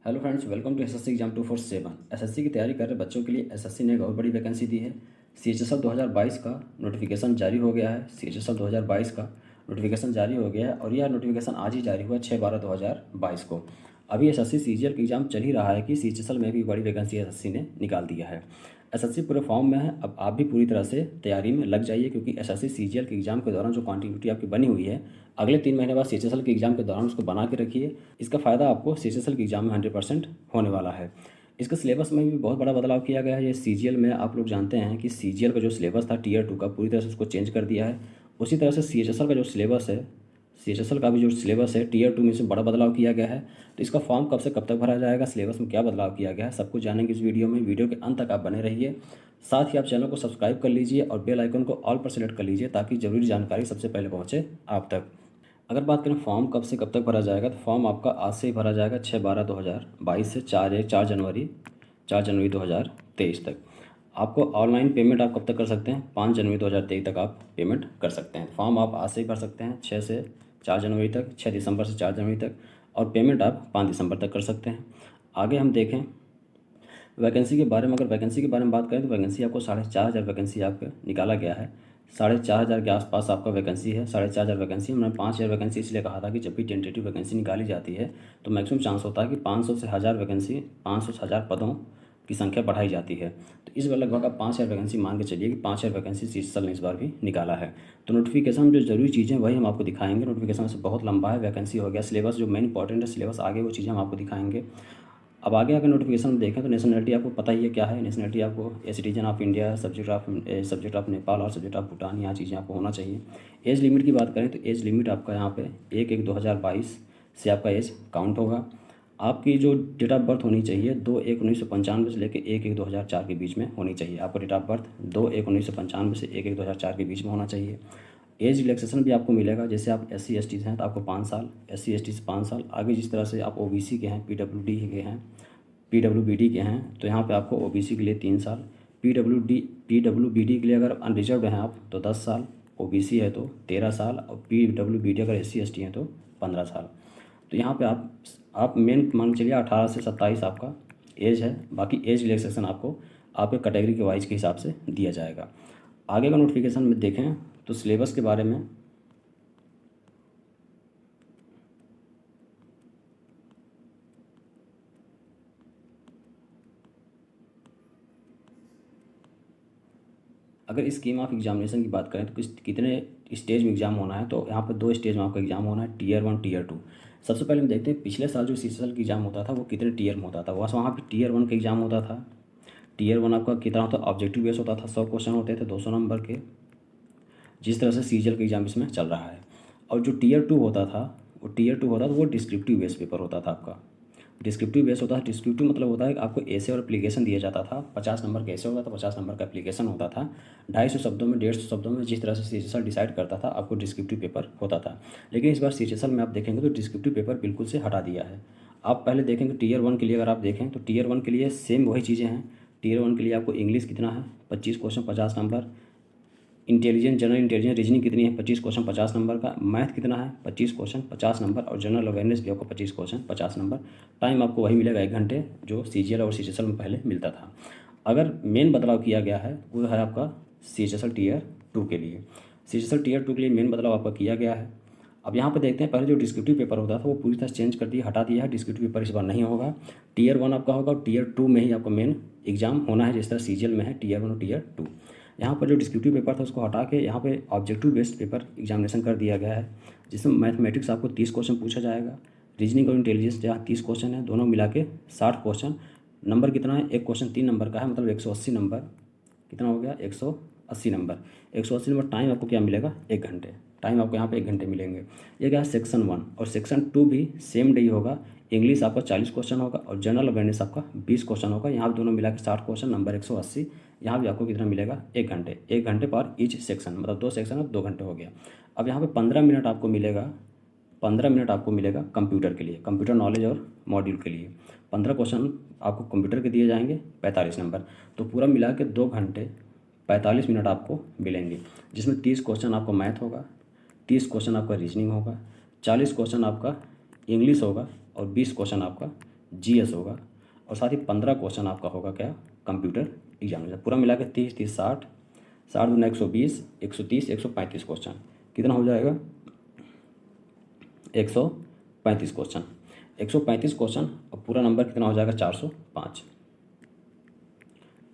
Hello friends, welcome to SSC exam 247। SSC की तैयारी कर रहे बच्चों के लिए एसएससी ने एक और बड़ी वैकेंसी दी है। सीएचएसएल 2022 का नोटिफिकेशन जारी हो गया है। सीएचएसएल 2022 का नोटिफिकेशन जारी हो गया है और यह नोटिफिकेशन आज ही जारी हुआ 6/12/2022 को। अभी एसएससी सीजीएल का एग्जाम चल ही रहा है कि सीएचएसएल में भी बड़ी वैकेंसी एसएससी ने निकाल दिया है। एसएससी पूरे फॉर्म में है। अब आप भी पूरी तरह से तैयारी में लग जाइए, क्योंकि एसएससी सीजीएल के एग्जाम के दौरान जो कंटिन्यूटी आपकी बनी हुई है, अगले 3 महीने बाद सीएचएसएल के एग्जाम के दौरान उसको बना के रखिए। इसका फ़ायदा आपको सीएचएसएल के एग्जाम में 100% होने वाला है। इसके सिलेबस में भी बहुत बड़ा बदलाव किया गया है। ये सीजीएल में आप लोग जानते हैं कि सीजीएल का जो सिलेबस था टियर 2 का, पूरी तरह से उसको चेंज कर दिया है। उसी तरह से सीएचएसएल का जो सिलेबस है, सीएचएसएल का भी जो सिलेबस है टियर 2 में से बड़ा बदलाव किया गया है। तो इसका फॉर्म कब से कब तक भरा जाएगा, सिलेबस में क्या बदलाव किया गया है, सब कुछ जानेंगे इस वीडियो में। वीडियो के अंत तक आप बने रहिए। साथ ही आप चैनल को सब्सक्राइब कर लीजिए और बेल आइकन को ऑल पर सेलेक्ट कर लीजिए, ताकि जरूरी जानकारी सबसे पहले पहुँचे आप तक। अगर बात करें फॉर्म कब से कब तक भरा जाएगा, तो फॉर्म आपका आज से ही भरा जाएगा 6/12/2022 से 4 जनवरी 2023 तक। आपको ऑनलाइन पेमेंट आप कब तक कर सकते हैं, 5 जनवरी 2023 तक आप पेमेंट कर सकते हैं। फॉर्म आप आज से ही भर सकते हैं 6 से 4 जनवरी तक, 6 दिसंबर से 4 जनवरी तक, और पेमेंट आप 5 दिसंबर तक कर सकते हैं। आगे हम देखें वैकेंसी के बारे में। अगर वैकेंसी के बारे में बात करें तो वैकेंसी आपको 4,500 वैकेंसी आपका निकाला गया है। 4,500 के आसपास आपका वैकेंसी है। 4,500 वैकेंसी, हमने 5,000 वैकेंसी इसलिए कहा था कि जब भी टेंटेटिव वैकेंसी निकाली जाती है तो मैक्सिमम चांस होता है कि 500 से 1,000 वैकेंसी, 500 से 1,000 पदों की संख्या बढ़ाई जाती है। तो इस बार लगभग आप 5,000 वैकेंसी मान के चलिए कि 5,000 वैकेंसी सीएचएसएल ने इस बार भी निकाला है। तो नोटिफिकेशन में जो जरूरी चीज़ें वही हम आपको दिखाएंगे। नोटिफिकेशन से बहुत लंबा है, वैकेंसी हो गया, सिलेबस जो मेन इंपॉर्टेंट है सिलेबस आगे वो चीज़ें हम आपको दिखाएंगे। अब आगे अगर नोटिफिकेशन में देखें तो नेशनलिटी आपको पता ही है क्या है। नेशनलिटी आपको a citizen of India, subject of Nepal और सब्जेक्ट ऑफ भूटान, यहाँ चीज़ें आपको होना चाहिए। एज लिमिट की बात करें तो एज लिमिट आपका यहाँ पे 1/1/2022 से आपका एज काउंट होगा। आपकी जो डेट ऑफ बर्थ होनी चाहिए 2/1/1995 से लेकर 1/1/2004 के बीच में होनी चाहिए। आपका डेट ऑफ बर्थ 2/1/1995 से 1/1/2004 के बीच में होना चाहिए। एज रिलैक्सेशन भी आपको मिलेगा। जैसे आप SC/ST हैं तो आपको 5 साल, SC/ST से 5 साल आगे। जिस तरह से आप OBC के हैं, PWD के हैं, PWBD के हैं, तो यहाँ पे आपको OBC के लिए 3 साल, PWBD के लिए अगर अनरिजर्व हैं आप तो 10 साल, OBC है तो 13 साल, और PWBD अगर SC/ST हैं तो 15 साल। तो यहाँ पे आप मेन मान के चलिए 18 से 27 आपका एज है। बाकी एज रिलैक्सेशन आपको आपके कैटेगरी के वाइज के हिसाब से दिया जाएगा। आगे का नोटिफिकेशन में देखें तो सिलेबस के बारे में अगर स्कीम ऑफ एग्जामिनेशन की बात करें तो कितने स्टेज में एग्जाम होना है, तो यहाँ पर 2 स्टेज में आपका एग्जाम होना है, टियर 1 टियर 2। सबसे पहले हम देखते हैं पिछले साल जो सीएचएसएल का एग्जाम होता था वो कितने टियर में होता था। वहाँ पर टियर 1 का एग्जाम होता था। टियर 1 आपका कितना होता, ऑब्जेक्टिव बेस होता था, 100 क्वेश्चन होते थे 200 नंबर के, जिस तरह से सीजीएल का एग्जाम इसमें चल रहा है। और जो टियर 2 होता था वो डिस्क्रिप्टिव बेस पेपर होता था आपका। डिस्क्रिप्टिव बेस होता है। डिस्क्रिप्टिव मतलब होता है कि आपको ऐसे और एप्लीकेशन दिया जाता था। 50 नंबर का ऐसे होता था, 50 नंबर का एप्लीकेशन होता था। 250 शब्दों में, 150 शब्दों में, जिस तरह से सीएचएसएल डिसाइड करता था आपको डिस्क्रिप्टिव पेपर होता था। लेकिन इस बार सीएचएसएल में आप देखेंगे तो डिस्क्रिप्टिव पेपर बिल्कुल से हटा दिया है। आप पहले देखेंगे टियर 1 के लिए अगर आप देखें तो टियर 1 के लिए सेम वही चीज़ें हैं। टियर 1 के लिए आपको इंग्लिश कितना है, 25 question 50 number. General intelligence reasoning कितनी है, 25 क्वेश्चन 50 नंबर का। मैथ कितना है, 25 क्वेश्चन 50 नंबर। और जनरल अवेयरनेस भी आपको 25 क्वेश्चन 50 नंबर। टाइम आपको वही मिलेगा 1 घंटे, जो सीजीएल और सीएचएसएल में पहले मिलता था। अगर मेन बदलाव किया गया है वो है आपका सीएचएसएल टियर 2 के लिए। सीएचएसएल टियर 2 के लिए मेन बदलाव आपका किया गया है। अब यहाँ पर देखते हैं, पहले जो डिस्क्रिप्टिव पेपर होता था वो पूरी तरह चेंज कर दिया, हटा दिया है। डिस्क्रिप्टिव पेपर इस बार नहीं होगा। टियर 1 आपका होगा और टियर 2 में ही आपका मेन एग्जाम होना है, जिस तरह सीजीएल में है टियर 1 और टियर 2। यहाँ पर जो डिस्क्रिप्टिव पेपर था उसको हटा के यहाँ पे ऑब्जेक्टिव बेस्ड पेपर एग्जामिनेशन कर दिया गया है, जिसमें मैथमेटिक्स आपको 30 क्वेश्चन पूछा जाएगा। रीजनिंग और इंटेलिजेंस जहाँ 30 क्वेश्चन है, दोनों मिला के 60 क्वेश्चन। नंबर कितना है, एक क्वेश्चन 3 नंबर का है, मतलब 180 नंबर। कितना हो गया, 180 नंबर। 180 नंबर। टाइम आपको क्या मिलेगा, 1 घंटे। टाइम आपको यहाँ पे 1 घंटे मिलेंगे। ये क्या है, सेक्शन 1 और सेक्शन 2 भी सेम डे होगा। इंग्लिश आपका 40 क्वेश्चन होगा और जनरल अवेयरनेस आपका 20 क्वेश्चन होगा। यहाँ पे दोनों मिला के 60 क्वेश्चन, नंबर 180। यहाँ भी आपको कितना मिलेगा, 1 घंटे। 1 घंटे पर ईच सेक्शन, मतलब 2 सेक्शन और 2 घंटे हो गया। अब यहाँ पे 15 मिनट आपको मिलेगा, 15 मिनट आपको मिलेगा कंप्यूटर के लिए, कंप्यूटर नॉलेज और मॉड्यूल के लिए। 15 क्वेश्चन आपको कंप्यूटर के दिए जाएंगे, 45 नंबर। तो पूरा मिला के 2 घंटे 45 मिनट आपको मिलेंगे, जिसमें 30 क्वेश्चन आपको मैथ होगा, 30 क्वेश्चन आपका रीजनिंग होगा, 40 क्वेश्चन आपका इंग्लिश होगा और 20 क्वेश्चन आपका जीएस होगा और साथ ही 15 क्वेश्चन आपका होगा क्या, कंप्यूटर एग्जामिनेशन। पूरा मिला के 30 30 60, 60 दूना 120, 130, 135 क्वेश्चन। कितना हो जाएगा, 135 क्वेश्चन। 135 क्वेश्चन और पूरा नंबर कितना हो जाएगा, 405।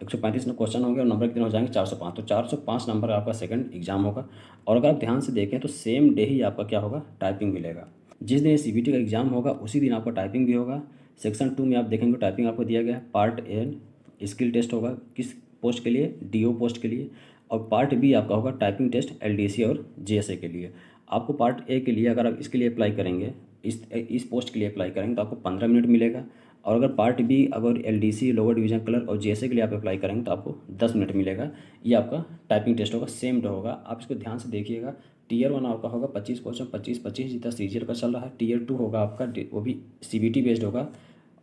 135 क्वेश्चन होंगे और नंबर कितने हो जाएंगे, 405। तो 405 नंबर का आपका सेकंड एग्जाम होगा। और अगर आप ध्यान से देखें तो सेम डे ही आपका क्या होगा, टाइपिंग मिलेगा। जिस दिन सीबीटी का एग्जाम होगा उसी दिन आपका टाइपिंग भी होगा। सेक्शन 2 में आप देखेंगे टाइपिंग आपको दिया गया है। पार्ट ए स्किल टेस्ट होगा, किस पोस्ट के लिए, डीओ पोस्ट के लिए। और पार्ट बी आपका होगा टाइपिंग टेस्ट एलडीसी और जेएसए के लिए। आपको पार्ट ए के लिए अगर आप इसके लिए अप्लाई करेंगे, इस पोस्ट के लिए अप्लाई करेंगे तो आपको 15 मिनट मिलेगा। और अगर पार्ट बी अगर एलडीसी लोअर डिवीजन क्लर्क और जेएसए के लिए आप अप्लाई करेंगे तो आपको 10 मिनट मिलेगा। ये आपका टाइपिंग टेस्ट होगा, सेम डे होगा। आप इसको ध्यान से देखिएगा। टीयर 1 आपका होगा 25 क्वेश्चन, 25 जितना सीजीएल का चल रहा है। टीयर 2 होगा आपका, वो भी सीबीटी बेस्ड होगा।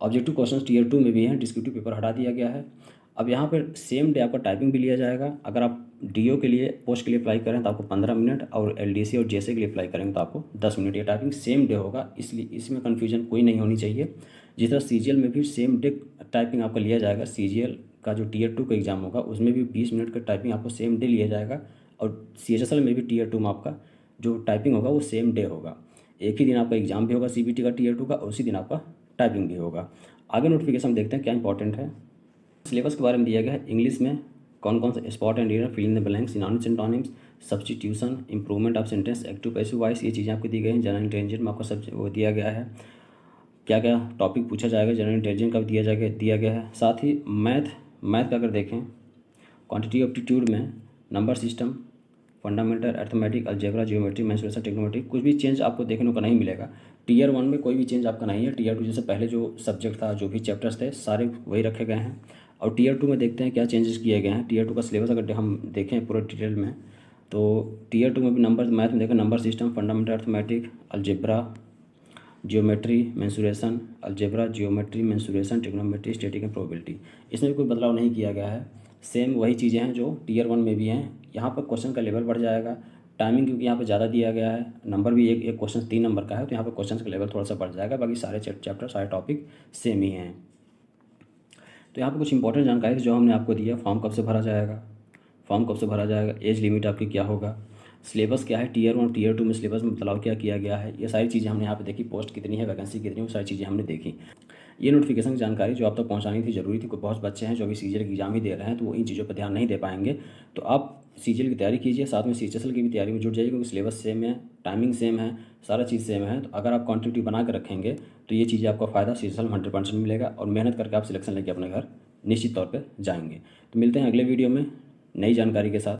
ऑब्जेक्टिव क्वेश्चन टीयर 2 में भी हैं, डिस्क्रिप्टिव पेपर हटा दिया गया है। अब यहाँ पर सेम डे आपका टाइपिंग भी लिया जाएगा। अगर आप डीओ के लिए पोस्ट के लिए अप्लाई करें तो आपको 15 मिनट और एलडीसी और जेएसए के लिए अप्लाई करेंगे तो आपको 10 मिनट। ये टाइपिंग सेम डे होगा, इसलिए इसमें कन्फ्यूजन कोई नहीं होनी चाहिए। जिस तरह सीजीएल में भी सेम डे टाइपिंग आपका लिया जाएगा, सीजीएल का जो टीयर 2 का एग्जाम होगा उसमें भी 20 मिनट का टाइपिंग आपको सेम डे लिया जाएगा। और सीएचएसएल में भी टीयर 2 में आपका जो टाइपिंग होगा वो सेम डे होगा। एक ही दिन आपका एग्जाम भी होगा सीबीटी का टीयर 2 का, और उसी दिन आपका टाइपिंग भी होगा। आगे नोटिफिकेशन देखते हैं क्या इंपॉर्टेंट है। सिलेबस के बारे में दिया गया है। इंग्लिश में कौन कौन सा, spot and error, fill in the blanks, synonyms antonyms, substitution, improvement of sentence, active passive voice, ये चीज़ें आपको दी गई हैं। जनरल इंटेलिजेंस में आपको सब वो दिया गया है, क्या क्या टॉपिक पूछा जाएगा, जनरल इंटेलिजेंस का भी दिया गया है। साथ ही मैथ का अगर देखें, क्वांटिटी एप्टीट्यूड में number system, fundamental arithmetic, algebra, geometry, mensuration, trigonometry, कुछ भी चेंज आपको देखने को नहीं मिलेगा। टीयर 1 में कोई भी चेंज आपका नहीं है। टीयर 2 जैसे पहले जो सब्जेक्ट था, जो भी चैप्टर्स थे, सारे वही रखे गए हैं। और टीयर 2 में देखते हैं क्या चेंजेस किए गए हैं। टीयर 2 का सिलेबस अगर हम देखें पूरा डिटेल में तो टीयर 2 में भी नंबर, मैथ में देखें number system, fundamental arithmetic, algebra, geometry, mensuration, algebra, geometry, mensuration, trigonometry, static and probability. इसमें भी कोई बदलाव नहीं किया गया है। सेम वही चीज़ें हैं जो टीयर 1 में भी हैं। यहाँ पर क्वेश्चन का लेवल बढ़ जाएगा। टाइमिंग क्योंकि यहाँ पे ज़्यादा दिया गया है, नंबर भी एक क्वेश्चन 3 नंबर का है, तो यहाँ पे क्वेश्चन का लेवल थोड़ा सा बढ़ जाएगा। बाकी सारे चैप्टर, सारे टॉपिक सेम ही हैं। तो यहाँ पे कुछ इंपॉर्टेंट जानकारी जो हमने आपको दिया। फॉर्म कब से भरा जाएगा, एज लिमिट आपकी क्या होगा, सिलेबस क्या है, टीयर 1 और टीयर 2 में सिलेबस में बदलाव क्या किया गया है, ये सारी चीज़ें हमने यहाँ पे देखी। पोस्ट कितनी है, वैकेंसी कितनी है, वो सारी चीज़ें हमने देखी। ये नोटिफिकेशन की जानकारी जो आप तक पहुँचानी थी ज़रूरी थी। कोई बहुत बच्चे हैं जो अभी सीजीएल की एग्जाम ही दे रहे हैं, तो वो इन चीज़ों पर ध्यान नहीं दे पाएंगे। तो आप सीजीएल की तैयारी कीजिए, साथ में सीएचएसएल की भी तैयारी में जुट जाइए, क्योंकि सिलेबस सेम है, टाइमिंग सेम है, सारा चीज़ सेम है। तो अगर आप क्वांटिटी बना कर रखेंगे तो ये चीज़ें आपका फ़ायदा सीएचएसएल में 100% मिलेगा, और मेहनत करके आप सिलेक्शन लेके अपने घर निश्चित तौर पर जाएंगे। तो मिलते हैं अगले वीडियो में नई जानकारी के साथ।